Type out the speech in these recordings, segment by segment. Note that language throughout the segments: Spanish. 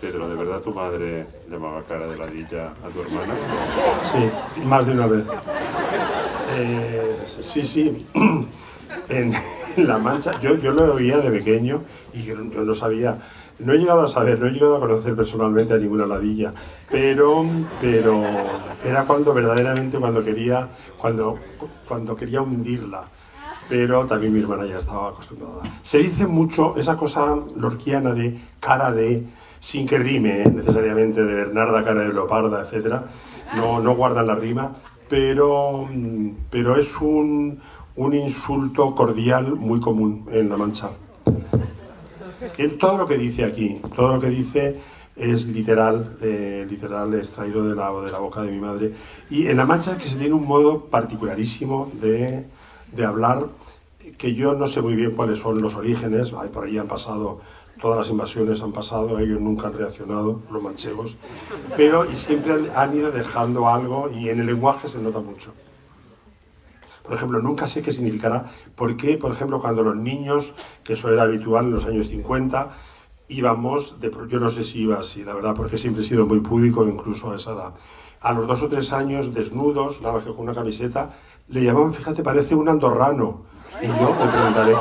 Pedro, ¿de verdad tu madre llamaba cara de ladilla a tu hermana? Sí, más de una vez. Sí. En La Mancha, yo lo oía de pequeño y yo no sabía, no he llegado a saber, no he llegado a conocer personalmente a ninguna ladilla, pero era cuando verdaderamente cuando quería hundirla. Pero también mi hermana ya estaba acostumbrada. Se dice mucho esa cosa lorquiana de cara de, sin que rime, necesariamente, de Bernarda, cara de leoparda, etc. No guardan la rima, pero es un insulto cordial muy común en La Mancha. Todo lo que dice aquí, todo lo que dice es literal extraído de la boca de mi madre. Y en La Mancha es que se tiene un modo particularísimo de hablar, que yo no sé muy bien cuáles son los orígenes. Por ahí han pasado, todas las invasiones han pasado, ellos nunca han reaccionado, los manchegos, y siempre han ido dejando algo, y en el lenguaje se nota mucho. Por ejemplo, nunca sé qué significará, por qué, por ejemplo, cuando los niños, que eso era habitual en los años 50, íbamos, yo no sé si iba así, la verdad, porque siempre he sido muy púdico, incluso a esa edad. A los 2 o 3 años, desnudos, nada más que con una camiseta, le llamaban, fíjate, parece un andorrano. Y yo me preguntaré,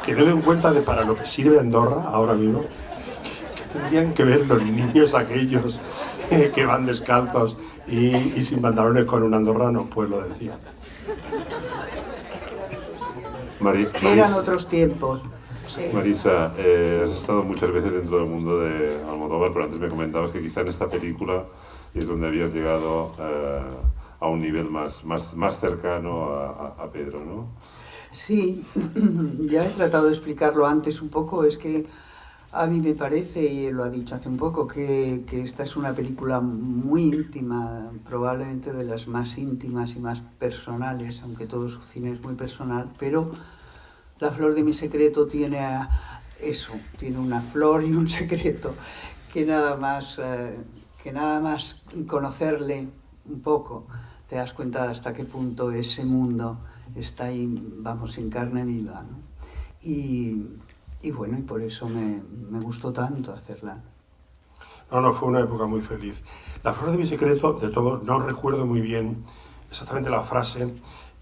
que no den cuenta de para lo que sirve Andorra ahora mismo, que tendrían que ver los niños aquellos que van descalzos y sin pantalones con un andorrano, pues lo decían. Eran otros tiempos. Sí. Marisa, has estado muchas veces dentro del mundo de Almodóvar, pero antes me comentabas que quizá en esta película es donde habías llegado a un nivel más cercano a Pedro, ¿no? Sí, ya he tratado de explicarlo antes un poco. Es que a mí me parece, y lo ha dicho hace un poco, que esta es una película muy íntima, probablemente de las más íntimas y más personales, aunque todo su cine es muy personal, pero La flor de mi secreto tiene eso, tiene una flor y un secreto, que nada más conocerle un poco, te das cuenta hasta qué punto ese mundo está ahí, vamos, en carne viva, ¿no? Y bueno, y por eso me gustó tanto hacerla. No, fue una época muy feliz. La flor de mi secreto, de todo, no recuerdo muy bien exactamente la frase.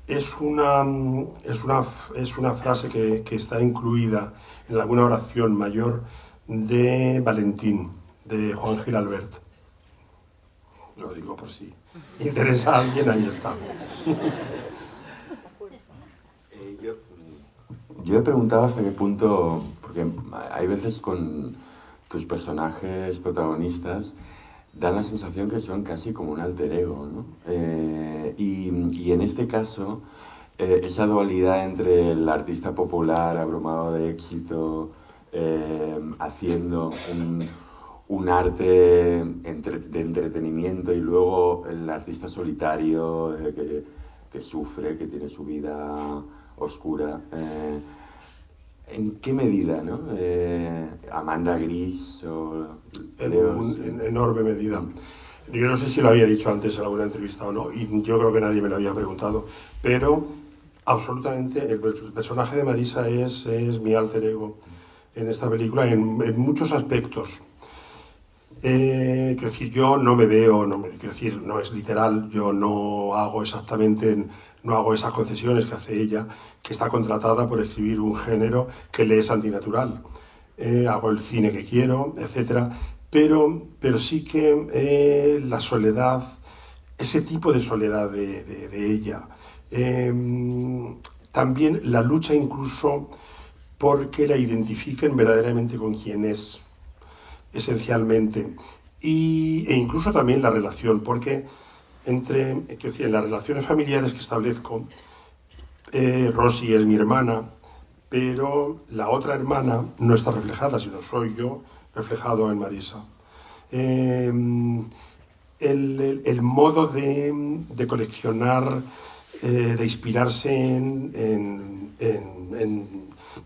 Es una frase que está incluida en alguna oración mayor de Valentín, de Juan Gil Albert. Lo digo por si interesa a alguien, ahí está. Yo he preguntado hasta qué punto, porque hay veces con tus personajes protagonistas dan la sensación que son casi como un alter ego, ¿no? Y en este caso, esa dualidad entre el artista popular abrumado de éxito, haciendo un arte de entretenimiento, y luego el artista solitario que sufre, que tiene su vida oscura. ¿En qué medida, no? Amanda Gris o... En enorme medida. Yo no sé si lo había dicho antes en alguna entrevista o no, y yo creo que nadie me lo había preguntado, pero absolutamente el personaje de Marisa es mi alter ego en esta película en muchos aspectos. Quiero decir, yo no me veo, quiero decir, no es literal, yo no hago esas concesiones que hace ella, que está contratada por escribir un género que le es antinatural. Hago el cine que quiero, etc. Pero sí que la soledad, ese tipo de soledad de ella, también la lucha incluso porque la identifiquen verdaderamente con quien es, esencialmente, e incluso también la relación, porque en las relaciones familiares que establezco, Rosy es mi hermana, pero la otra hermana no está reflejada, sino soy yo reflejado en Marisa. El modo de coleccionar, de inspirarse en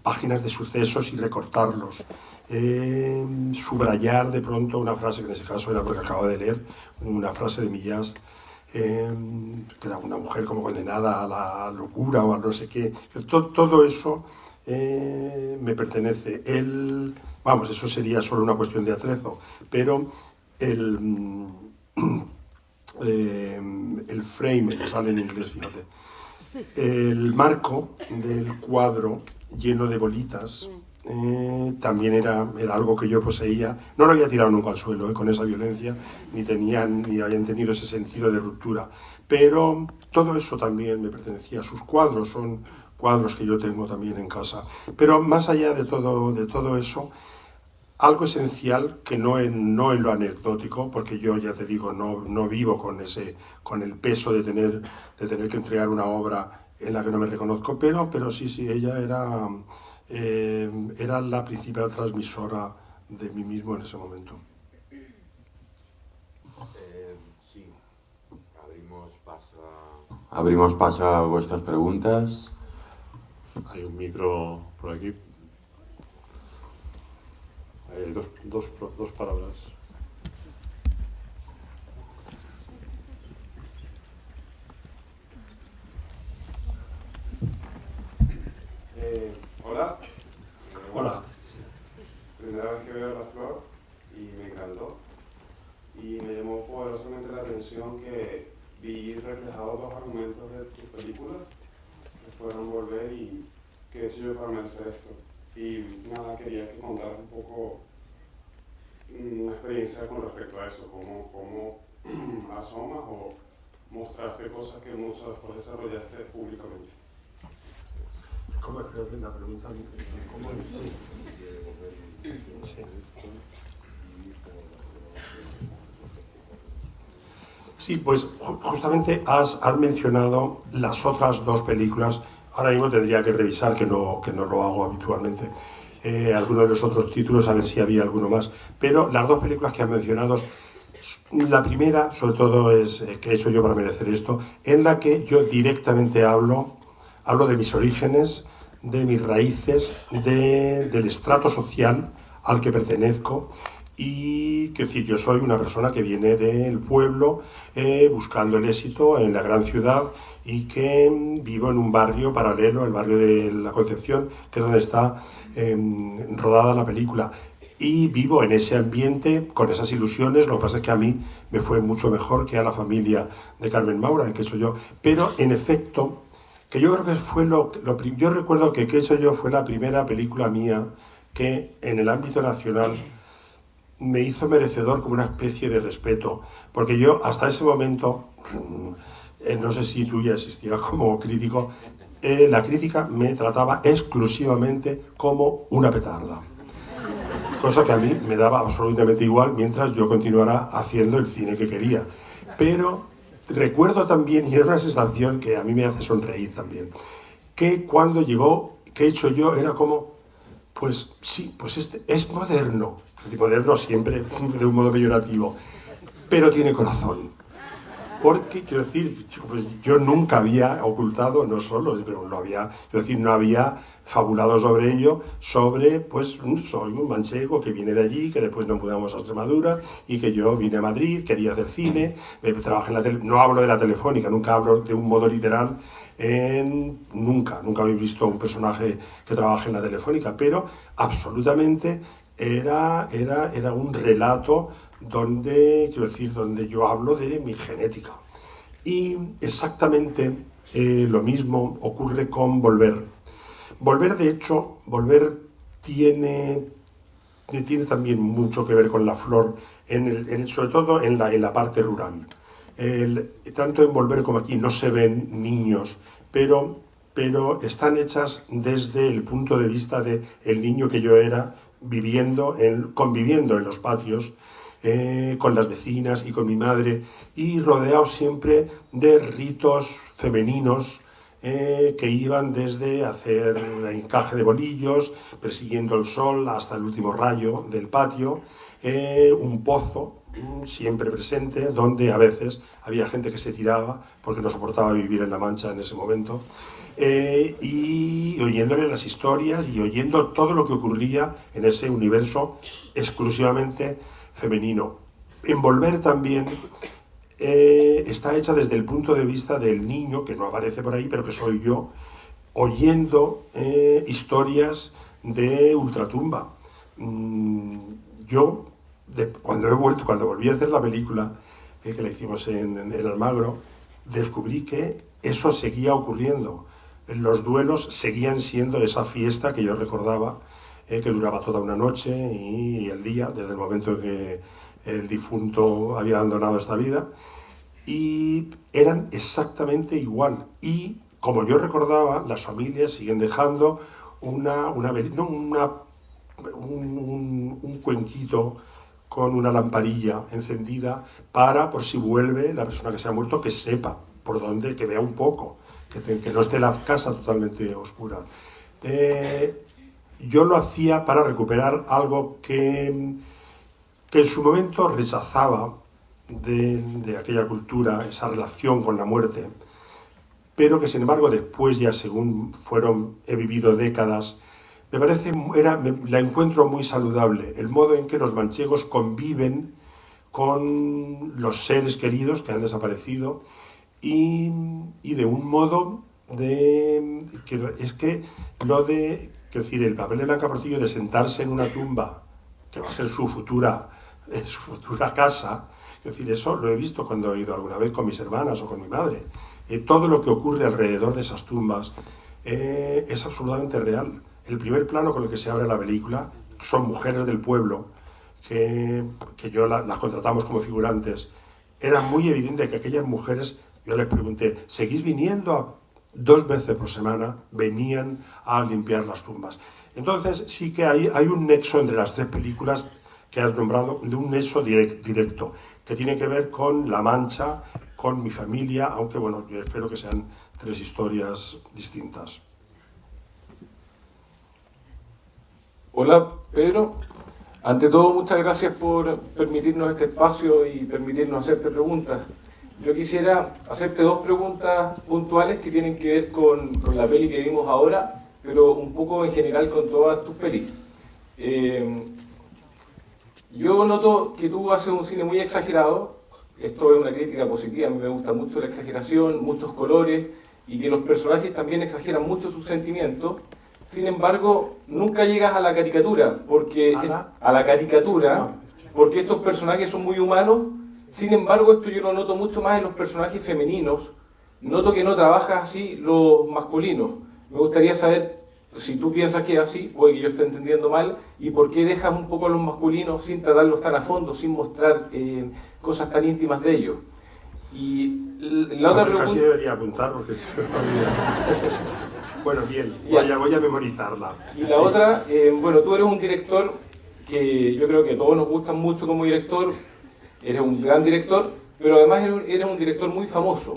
páginas de sucesos y recortarlos, subrayar de pronto una frase, que en ese caso era porque acabo de leer, una frase de Millás, que era una mujer como condenada a la locura o a no sé qué. Todo eso me pertenece. Vamos, eso sería solo una cuestión de atrezo, pero el frame, que sale en inglés, fíjate, el marco del cuadro lleno de bolitas, también era algo que yo poseía. No lo había tirado nunca al suelo con esa violencia, ni habían tenido ese sentido de ruptura, pero todo eso también me pertenecía. Sus cuadros son cuadros que yo tengo también en casa, pero más allá de todo eso, algo esencial que no en lo anecdótico, porque yo ya te digo, no vivo con el peso de tener que entregar una obra en la que no me reconozco, pero sí, ella era la principal transmisora de mí mismo en ese momento. Sí, abrimos paso a vuestras preguntas. Hay un micro por aquí. Hay dos palabras. Hola. Hola. Primera vez que veo La Flor y me encantó. Y me llamó poderosamente la atención que vi reflejados dos argumentos de tus películas, que fueron Volver y ¿Qué he hecho yo para merecer esto? Y nada, quería que contaras un poco una experiencia con respecto a eso, cómo asomas o mostraste cosas que mucho después desarrollaste públicamente. ¿Cómo es la pregunta? ¿Cómo es? Sí, pues justamente has mencionado las otras dos películas. Ahora mismo tendría que revisar, que no lo hago habitualmente, algunos de los otros títulos, a ver si había alguno más. Pero las dos películas que has mencionado, la primera, sobre todo, es ¿Qué he hecho yo para merecer esto?, en la que yo directamente hablo de mis orígenes, de mis raíces, del estrato social al que pertenezco. Y quiero decir, yo soy una persona que viene del pueblo buscando el éxito en la gran ciudad y que vivo en un barrio paralelo, el barrio de la Concepción, que es donde está rodada la película. Y vivo en ese ambiente, con esas ilusiones. Lo que pasa es que a mí me fue mucho mejor que a la familia de Carmen Maura, que soy yo. Pero, en efecto, que yo creo que fue yo recuerdo que ¿Qué he hecho yo? Fue la primera película mía que en el ámbito nacional me hizo merecedor como una especie de respeto, porque yo hasta ese momento, no sé si tú ya existías como crítico, la crítica me trataba exclusivamente como una petarda, cosa que a mí me daba absolutamente igual mientras yo continuara haciendo el cine que quería. Pero recuerdo también, y era una sensación que a mí me hace sonreír también, que cuando llegó ¿Qué he hecho yo? Era como, pues sí, pues este es moderno. Es decir, moderno siempre de un modo peyorativo, pero tiene corazón. Porque, quiero decir, pues yo nunca había ocultado, no solo, pero no había fabulado sobre ello, pues soy un manchego que viene de allí, que después nos mudamos a Extremadura y que yo vine a Madrid, quería hacer cine, trabajé en no hablo de la Telefónica, nunca hablo de un modo literal, nunca habéis visto un personaje que trabaje en la Telefónica, pero absolutamente era un relato donde yo hablo de mi genética. Y exactamente lo mismo ocurre con Volver. Volver, de hecho, tiene también mucho que ver con La Flor, sobre todo en la parte rural. Tanto en Volver como aquí no se ven niños, pero están hechas desde el punto de vista del niño que yo era, conviviendo en los patios, con las vecinas y con mi madre, y rodeado siempre de ritos femeninos que iban desde hacer encaje de bolillos, persiguiendo el sol hasta el último rayo del patio, un pozo siempre presente, donde a veces había gente que se tiraba porque no soportaba vivir en La Mancha en ese momento, y oyéndole las historias y oyendo todo lo que ocurría en ese universo exclusivamente femenino. En Volver también está hecha desde el punto de vista del niño, que no aparece por ahí, pero que soy yo, oyendo historias de ultratumba. Yo, cuando volví a hacer la película, que la hicimos en Almagro, descubrí que eso seguía ocurriendo. Los duelos seguían siendo esa fiesta que yo recordaba, que duraba toda una noche y el día, desde el momento en que el difunto había abandonado esta vida, y eran exactamente igual. Y como yo recordaba, las familias siguen dejando un cuenquito con una lamparilla encendida para, por si vuelve la persona que se ha muerto, que sepa por dónde, que vea un poco, que no esté la casa totalmente oscura. Yo lo hacía para recuperar algo que en su momento rechazaba de aquella cultura, esa relación con la muerte, pero que sin embargo después, ya según he vivido décadas, me parece, la encuentro muy saludable, el modo en que los manchegos conviven con los seres queridos que han desaparecido y de un modo quiero decir, el papel de Blanca Portillo de sentarse en una tumba, que va a ser su futura casa, es decir, eso lo he visto cuando he ido alguna vez con mis hermanas o con mi madre. Todo lo que ocurre alrededor de esas tumbas es absolutamente real. El primer plano con el que se abre la película son mujeres del pueblo que las contratamos como figurantes. Era muy evidente que aquellas mujeres, yo les pregunté, ¿seguís viniendo? 2 veces por semana venían a limpiar las tumbas. Entonces sí que hay un nexo entre las 3 películas que has nombrado, de un nexo directo, que tiene que ver con La Mancha, con mi familia, aunque bueno, yo espero que sean 3 historias distintas. Hola, Pedro. Ante todo, muchas gracias por permitirnos este espacio y permitirnos hacerte preguntas. Yo quisiera hacerte 2 preguntas puntuales que tienen que ver con la peli que vimos ahora, pero un poco en general con todas tus pelis. Yo noto que tú haces un cine muy exagerado. Esto es una crítica positiva, a mí me gusta mucho la exageración, muchos colores, y que los personajes también exageran mucho sus sentimientos. Sin embargo, nunca llegas a la caricatura, porque porque estos personajes son muy humanos. Sin embargo, esto yo lo noto mucho más en los personajes femeninos. Noto que no trabajas así los masculinos. Me gustaría saber si tú piensas que es así, o que yo esté entendiendo mal, y por qué dejas un poco a los masculinos sin tratarlos tan a fondo, sin mostrar cosas tan íntimas de ellos. Y la otra pregunta... Casi debería apuntar porque se me olvida. Bueno, bien, voy a memorizarla. Y la otra, bueno, tú eres un director que yo creo que a todos nos gusta mucho como director, eres un gran director, pero además eres un director muy famoso.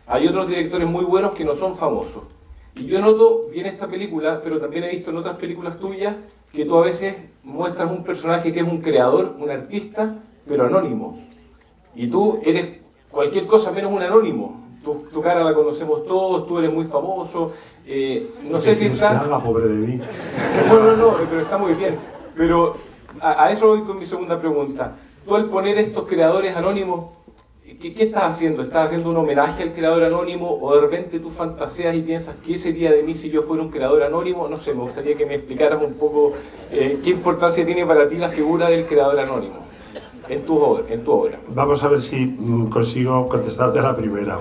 Hay otros directores muy buenos que no son famosos. Y yo noto bien esta película, pero también he visto en otras películas tuyas que tú a veces muestras un personaje que es un creador, un artista, pero anónimo. Y tú eres cualquier cosa menos un anónimo. Tu cara la conocemos todos, tú eres muy famoso. No sé si está... haga, pobre de mí. No, pero está muy bien. Pero a eso voy con mi segunda pregunta. Tú al poner estos creadores anónimos, ¿qué estás haciendo? ¿Estás haciendo un homenaje al creador anónimo o de repente tú fantaseas y piensas qué sería de mí si yo fuera un creador anónimo? No sé, me gustaría que me explicaras un poco qué importancia tiene para ti la figura del creador anónimo en tu obra. Vamos a ver si consigo contestarte a la primera.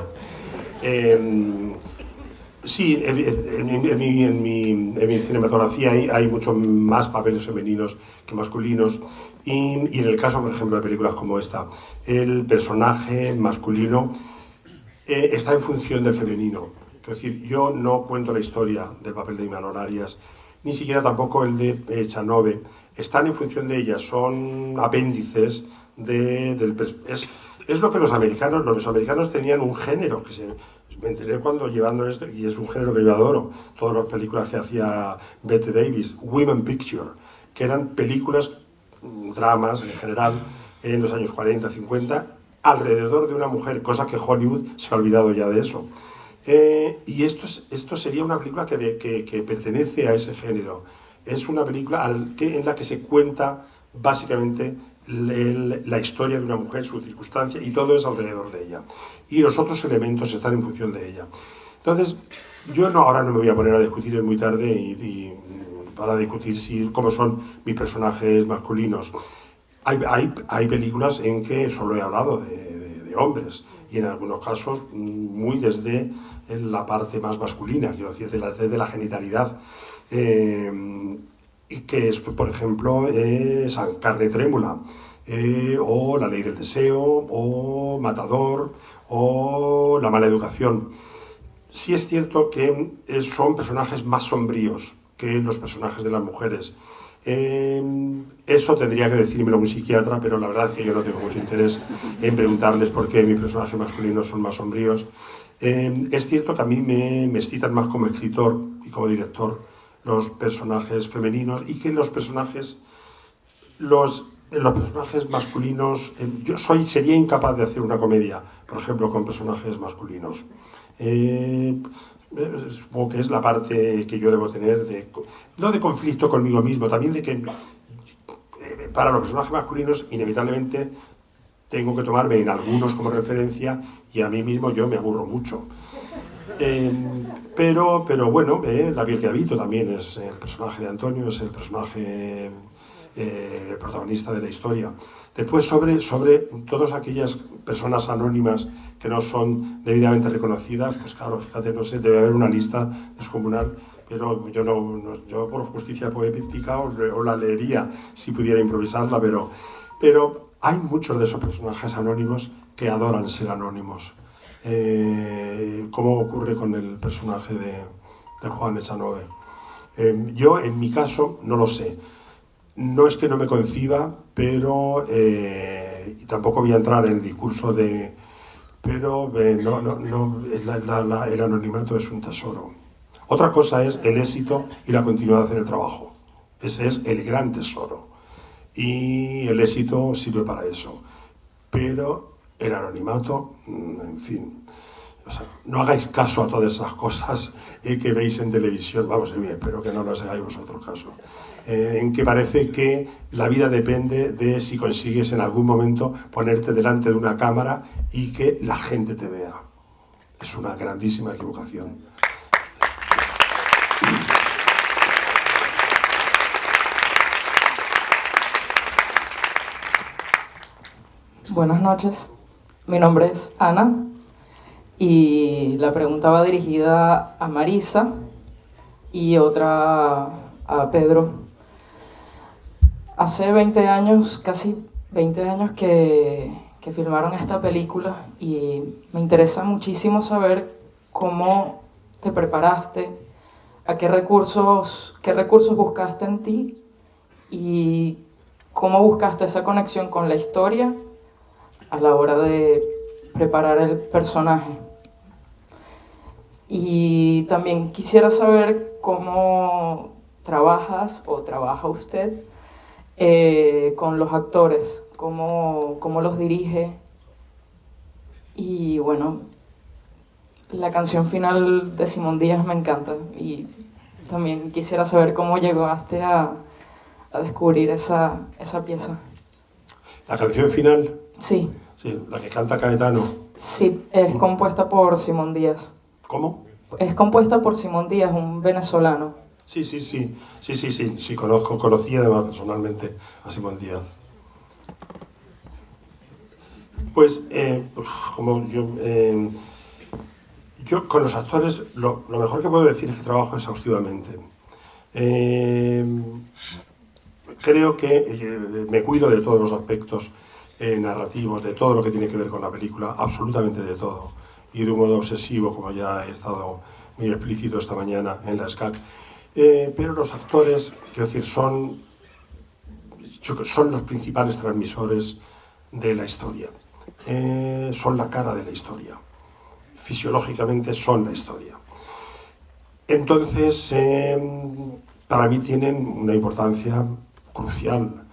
Sí, en mi cinematografía hay mucho más papeles femeninos que masculinos y en el caso, por ejemplo, de películas como esta, el personaje masculino está en función del femenino. Es decir, yo no cuento la historia del papel de Imanol Arias, ni siquiera tampoco el de Chanove. Están en función de ella, son apéndices es lo que los americanos tenían un género que me enteré cuando llevando esto, y es un género que yo adoro, todas las películas que hacía Bette Davis, Women Picture, que eran películas, dramas en general, en los años 40, 50, alrededor de una mujer, cosa que Hollywood se ha olvidado ya de eso. Y esto sería una película que pertenece a ese género. Es una película en la que se cuenta básicamente la historia de una mujer, su circunstancia, y todo es alrededor de ella. Y los otros elementos están en función de ella. Entonces, yo ahora no me voy a poner a discutir, es muy tarde, para discutir cómo son mis personajes masculinos. Hay películas en que solo he hablado de hombres, y en algunos casos muy desde la parte más masculina, quiero decir, desde la genitalidad. Y que es, por ejemplo, Carne Trémula, o La Ley del Deseo, o Matador, o La Mala Educación. Sí es cierto que son personajes más sombríos que los personajes de las mujeres. Eso tendría que decírmelo un psiquiatra, pero la verdad es que yo no tengo mucho interés en preguntarles por qué mis personajes masculinos son más sombríos. Es cierto que a mí me excitan más como escritor y como director los personajes femeninos, y que los personajes masculinos, sería incapaz de hacer una comedia, por ejemplo, con personajes masculinos. Supongo que es la parte que yo debo tener, no de conflicto conmigo mismo, también de que para los personajes masculinos inevitablemente tengo que tomarme en algunos como referencia, y a mí mismo yo me aburro mucho. Pero bueno, La piel que habito también es el personaje de Antonio, es el personaje protagonista de la historia. Después, sobre todas aquellas personas anónimas que no son debidamente reconocidas, pues claro, fíjate, no sé, debe haber una lista descomunal, pero yo por justicia poética os la leería si pudiera improvisarla, pero hay muchos de esos personajes anónimos que adoran ser anónimos. Como ocurre con el personaje de Juan Echanove. Yo, en mi caso, no lo sé. No es que no me conciba, pero y tampoco voy a entrar en el discurso pero el anonimato es un tesoro. Otra cosa es el éxito y la continuidad en el trabajo. Ese es el gran tesoro. Y el éxito sirve para eso. Pero el anonimato, en fin, o sea, no hagáis caso a todas esas cosas que veis en televisión, vamos, espero que no las hagáis vosotros caso, en que parece que la vida depende de si consigues en algún momento ponerte delante de una cámara y que la gente te vea. Es una grandísima equivocación. Buenas noches, mi nombre es Ana y la pregunta va dirigida a Marisa y otra a Pedro. Hace 20 años, casi 20 años que filmaron esta película, y me interesa muchísimo saber cómo te preparaste, a qué recursos buscaste en ti y cómo buscaste esa conexión con la historia a la hora de preparar el personaje. Y también quisiera saber cómo trabajas o trabaja usted con los actores, cómo los dirige. Y bueno, la canción final de Simón Díaz me encanta, y también quisiera saber cómo llegaste a descubrir esa pieza. ¿La canción final? Sí. Sí, la que canta Caetano. Sí, es compuesta por Simón Díaz. ¿Cómo? Es compuesta por Simón Díaz, un venezolano. Sí, conocí además personalmente a Simón Díaz. Pues, como yo con los actores, lo mejor que puedo decir es que trabajo exhaustivamente. Creo que me cuido de todos los aspectos narrativos, de todo lo que tiene que ver con la película, absolutamente de todo, y de un modo obsesivo, como ya he estado muy explícito esta mañana en la SCAC. Pero los actores, quiero decir, son los principales transmisores de la historia, son la cara de la historia, fisiológicamente son la historia. Entonces, para mí tienen una importancia crucial.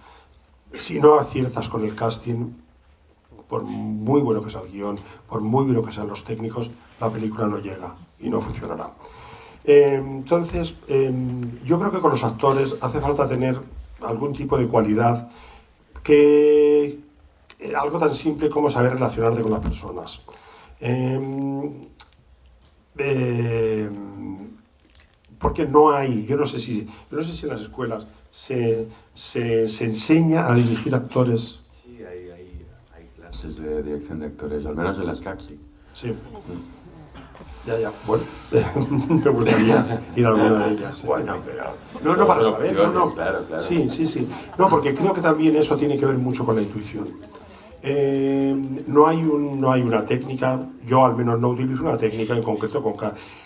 Si no aciertas con el casting, por muy bueno que sea el guión, por muy bueno que sean los técnicos, la película no llega y no funcionará. Entonces, yo creo que con los actores hace falta tener algún tipo de cualidad, algo tan simple como saber relacionarte con las personas. porque no hay, yo no sé si en las escuelas se enseña a dirigir actores. Sí, hay clases de dirección de actores, al menos en las CACSI. Sí. Ya. Bueno, me gustaría ir a alguna de ellas. Bueno, pero... No, para saber, no. Claro. Sí. No, porque creo que también eso tiene que ver mucho con la intuición. No hay una técnica, yo al menos no utilizo una técnica en concreto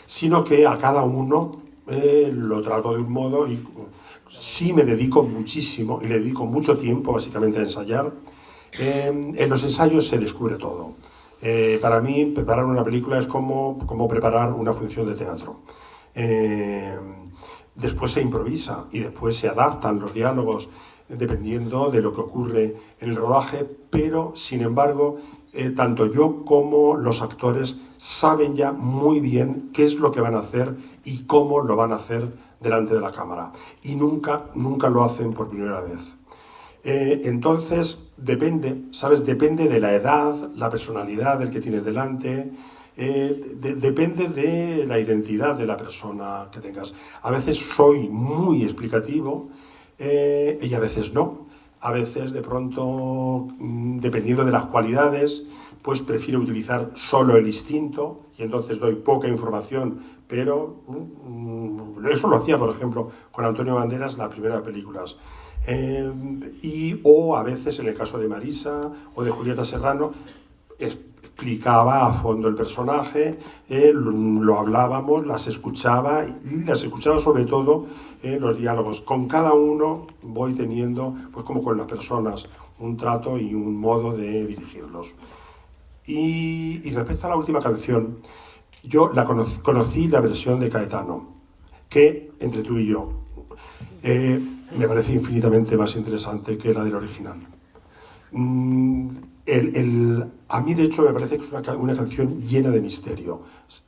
sino que a cada uno lo trato de un modo y sí me dedico muchísimo y le dedico mucho tiempo básicamente a ensayar. En los ensayos se descubre todo. Para mí, preparar una película es como preparar una función de teatro. Después se improvisa y después se adaptan los diálogos dependiendo de lo que ocurre en el rodaje, pero sin embargo, tanto yo como los actores saben ya muy bien qué es lo que van a hacer y cómo lo van a hacer delante de la cámara. Y nunca lo hacen por primera vez. Entonces, depende, ¿sabes? Depende de la edad, la personalidad del que tienes delante, depende de la identidad de la persona que tengas. A veces soy muy explicativo y a veces no. A veces, de pronto, dependiendo de las cualidades, pues prefiero utilizar solo el instinto y entonces doy poca información, pero eso lo hacía, por ejemplo, con Antonio Banderas en las primeras películas. O a veces, en el caso de Marisa o de Julieta Serrano, explicaba a fondo el personaje, lo hablábamos, las escuchaba sobre todo los diálogos. Con cada uno voy teniendo, pues como con las personas, un trato y un modo de dirigirlos. Y respecto a la última canción, yo conocí la versión de Caetano, que entre tú y yo me parece infinitamente más interesante que la del original. A mí, de hecho, me parece que es una canción llena de misterio,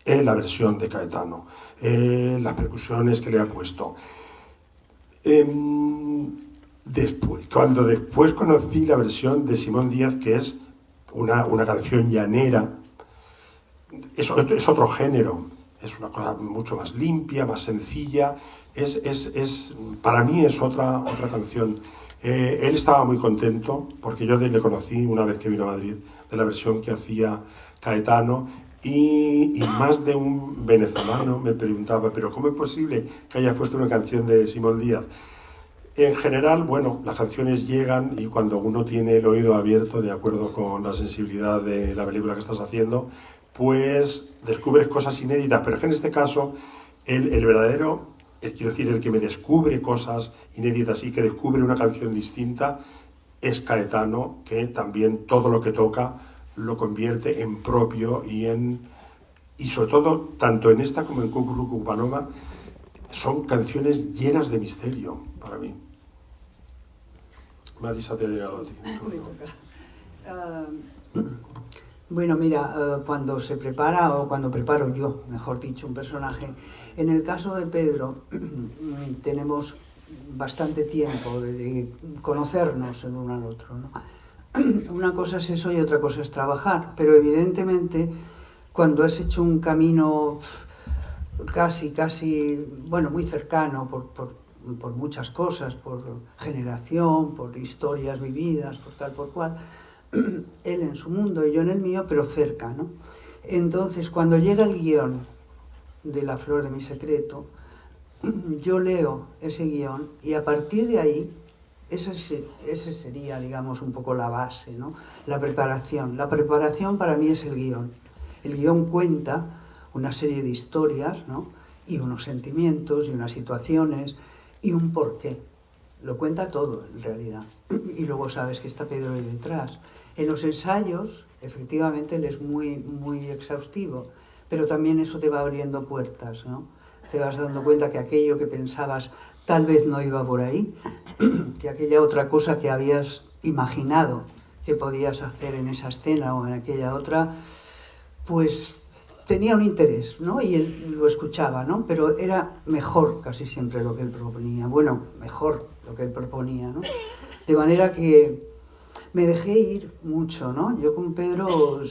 la versión de Caetano, las percusiones que le ha puesto. Cuando después conocí la versión de Simón Díaz, que es una canción llanera, es otro género, es una cosa mucho más limpia, más sencilla, para mí es otra canción. Él estaba muy contento, porque yo le conocí una vez que vino a Madrid, de la versión que hacía Caetano, y más de un venezolano me preguntaba, ¿pero cómo es posible que hayas puesto una canción de Simón Díaz? En general, bueno, las canciones llegan y cuando uno tiene el oído abierto, de acuerdo con la sensibilidad de la película que estás haciendo, pues descubres cosas inéditas, pero es que en este caso el verdadero, quiero decir, el que me descubre cosas inéditas y que descubre una canción distinta es Caetano, que también todo lo que toca lo convierte en propio y sobre todo, tanto en esta como en Cucurucupanoma, son canciones llenas de misterio para mí. Marisa, te ha llegado a ti. Bueno, mira, cuando se prepara, o cuando preparo yo, mejor dicho, un personaje, en el caso de Pedro, tenemos bastante tiempo de conocernos el uno al otro, ¿no? Una cosa es eso y otra cosa es trabajar, pero evidentemente cuando has hecho un camino casi, bueno, muy cercano por muchas cosas, por generación, por historias vividas, por tal, por cual, él en su mundo y yo en el mío, pero cerca, ¿no? Entonces, cuando llega el guión de La flor de mi secreto, yo leo ese guión y a partir de ahí, ese sería, digamos, un poco la base, ¿no? La preparación. La preparación para mí es el guión. El guión cuenta una serie de historias, ¿no? Y unos sentimientos y unas situaciones y un porqué. Lo cuenta todo, en realidad. Y luego sabes que está Pedro ahí detrás. En los ensayos, efectivamente, él es muy, muy exhaustivo, pero también eso te va abriendo puertas, ¿no? Te vas dando cuenta que aquello que pensabas tal vez no iba por ahí, que aquella otra cosa que habías imaginado que podías hacer en esa escena o en aquella otra, pues tenía un interés, ¿no? Y él lo escuchaba, ¿no? Pero era mejor casi siempre lo que él proponía. Bueno, mejor lo que él proponía, ¿no? De manera que me dejé ir mucho, ¿no? Yo con Pedro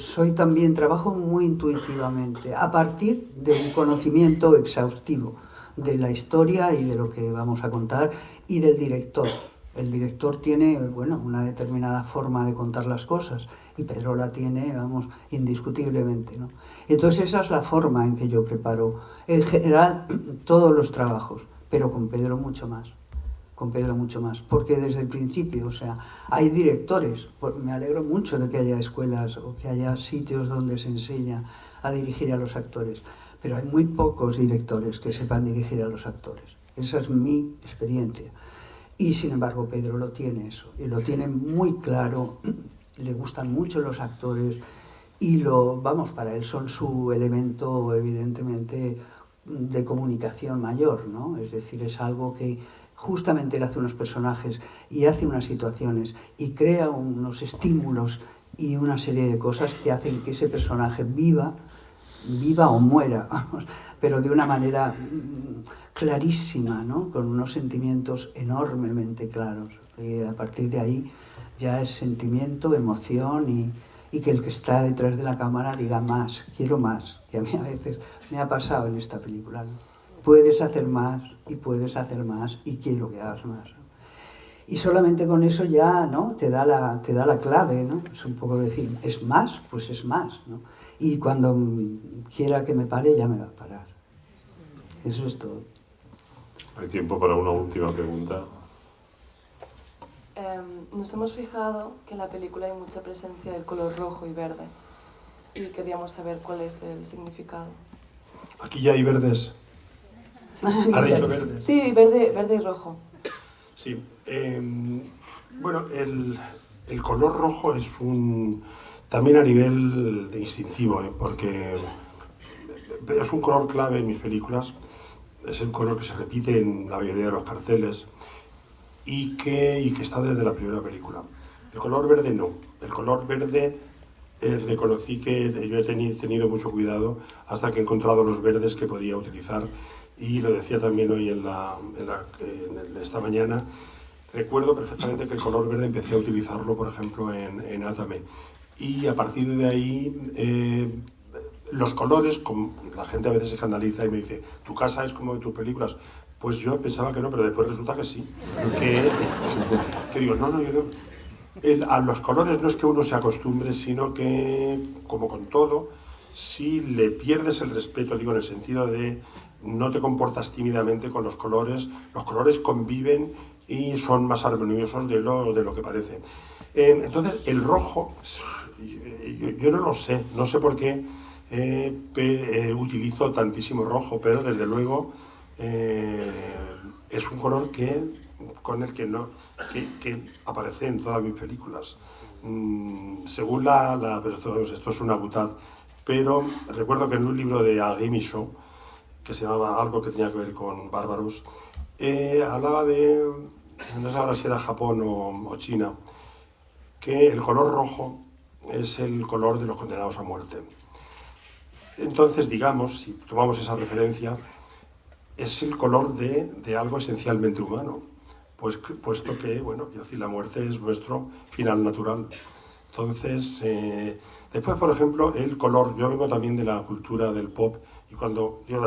trabajo muy intuitivamente, a partir de un conocimiento exhaustivo de la historia y de lo que vamos a contar y del director. El director tiene, bueno, una determinada forma de contar las cosas y Pedro la tiene, vamos, indiscutiblemente, ¿no? Entonces esa es la forma en que yo preparo, en general, todos los trabajos, pero con Pedro mucho más. Con Pedro mucho más, porque desde el principio, o sea, hay directores, me alegro mucho de que haya escuelas o que haya sitios donde se enseña a dirigir a los actores, pero hay muy pocos directores que sepan dirigir a los actores. Esa es mi experiencia. Y sin embargo Pedro lo tiene eso, y lo tiene muy claro, le gustan mucho los actores y para él son su elemento evidentemente de comunicación mayor, ¿no? Es decir, es algo que justamente él hace unos personajes y hace unas situaciones y crea unos estímulos y una serie de cosas que hacen que ese personaje viva o muera, vamos, pero de una manera clarísima, ¿no? Con unos sentimientos enormemente claros. Y a partir de ahí ya es sentimiento, emoción y que el que está detrás de la cámara diga más, quiero más. Y a mí a veces me ha pasado en esta película, ¿no? Puedes hacer más y puedes hacer más y quiero que hagas más, ¿no? Y solamente con eso ya, ¿no? te da la clave, ¿no? Es un poco decir, es más, pues es más, ¿no? Y cuando quiera que me pare, ya me va a parar. Eso es todo. Hay tiempo para una última pregunta. Nos hemos fijado que en la película hay mucha presencia del color rojo y verde y queríamos saber cuál es el significado. Aquí ya hay verdes. Sí. ¿Ha dicho verdes? Sí, verde y rojo. Sí. Bueno, el color rojo es también a nivel de instintivo, porque es un color clave en mis películas. Es el color que se repite en la mayoría de los carteles y que está desde la primera película. El color verde no. El color verde reconocí que yo he tenido mucho cuidado hasta que he encontrado los verdes que podía utilizar, y lo decía también hoy esta mañana. Recuerdo perfectamente que el color verde empecé a utilizarlo, por ejemplo, en Átame, y a partir de ahí los colores, como la gente a veces se escandaliza y me dice, ¿tu casa es como de tus películas? Pues yo pensaba que no, pero después resulta que sí. Que digo, no, yo no. A los colores no es que uno se acostumbre, sino que, como con todo, si le pierdes el respeto, digo, en el sentido de no te comportas tímidamente con los colores conviven y son más armoniosos de lo que parece. Entonces, el rojo, yo no lo sé, no sé por qué utilizo tantísimo rojo, pero desde luego es un color con el que aparece en todas mis películas. Según esto es una butad, pero recuerdo que en un libro de Henri Michaud, que se llamaba algo que tenía que ver con bárbaros, hablaba de, no sé ahora si era Japón o China, que el color rojo es el color de los condenados a muerte. Entonces, digamos, si tomamos esa referencia, es el color de algo esencialmente humano, puesto que, bueno, es decir, la muerte es nuestro final natural. Entonces, después, por ejemplo, el color, yo vengo también de la cultura del pop, y de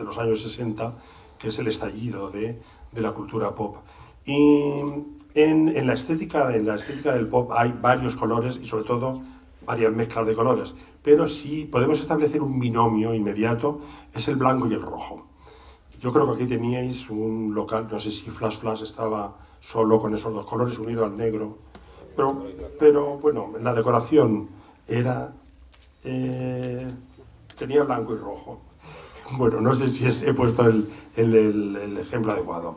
los años 60, que es el estallido de la cultura pop. Y en la estética del pop hay varios colores y sobre todo varias mezclas de colores, pero si podemos establecer un binomio inmediato, es el blanco y el rojo. Yo creo que aquí teníais un local, no sé si Flash Flash estaba solo con esos dos colores unido al negro, pero bueno, la decoración tenía blanco y rojo. Bueno, no sé si he puesto el ejemplo adecuado.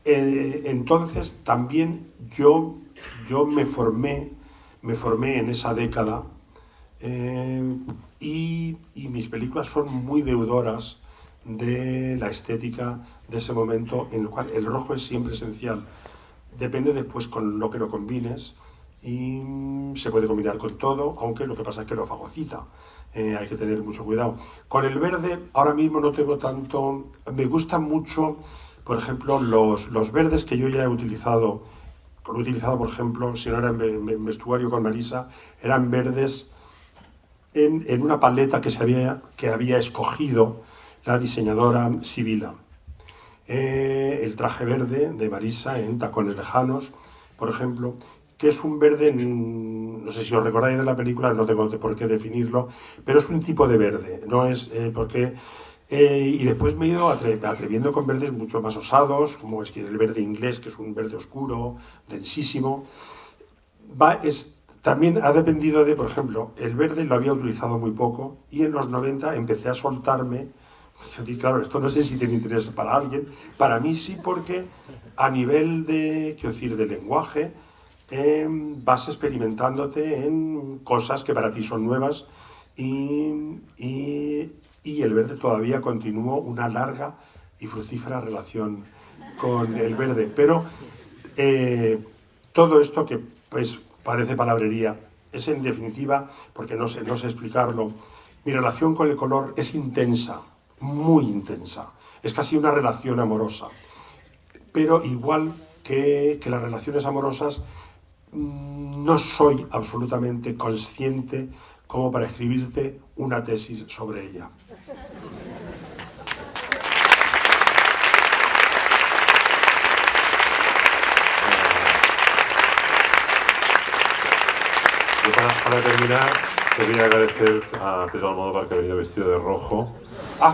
Entonces, también yo me formé en esa década, y mis películas son muy deudoras de la estética de ese momento, en el cual el rojo es siempre esencial. Depende después con lo que lo combines, y se puede combinar con todo, aunque lo que pasa es que lo fagocita. Hay que tener mucho cuidado. Con el verde ahora mismo no tengo tanto. Me gustan mucho, por ejemplo, los verdes que yo ya he utilizado color utilizado, por ejemplo, si no era en vestuario con Marisa, eran verdes en una paleta que había escogido la diseñadora Sibila. El traje verde de Marisa en Tacones Lejanos, por ejemplo, que es un verde, no sé si os recordáis de la película, no tengo por qué definirlo, pero es un tipo de verde, no es porque... y después me he ido atreviendo con verdes mucho más osados, como es que el verde inglés, que es un verde oscuro, densísimo. También ha dependido de, por ejemplo, el verde lo había utilizado muy poco y en los 90 empecé a soltarme. Claro, esto no sé si tiene interés para alguien, para mí sí, porque a nivel de lenguaje vas experimentándote en cosas que para ti son nuevas y el verde todavía continuó una larga y fructífera relación con el verde, pero todo esto que pues parece palabrería es en definitiva, porque no sé explicarlo, mi relación con el color es intensa, muy intensa, es casi una relación amorosa, pero igual que las relaciones amorosas no soy absolutamente consciente como para escribirte una tesis sobre ella. Para terminar, quería agradecer a Pedro Almodóvar, que ha venido vestido de rojo,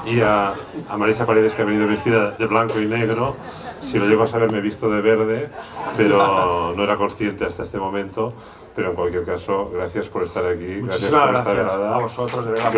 y a Marisa Paredes, que ha venido vestida de blanco y negro. Si lo llego a saber, me he visto de verde, pero no era consciente hasta este momento. Pero en cualquier caso, gracias por estar aquí. Muchísimas Gracias por esta gracias velada. a vosotros, de verdad.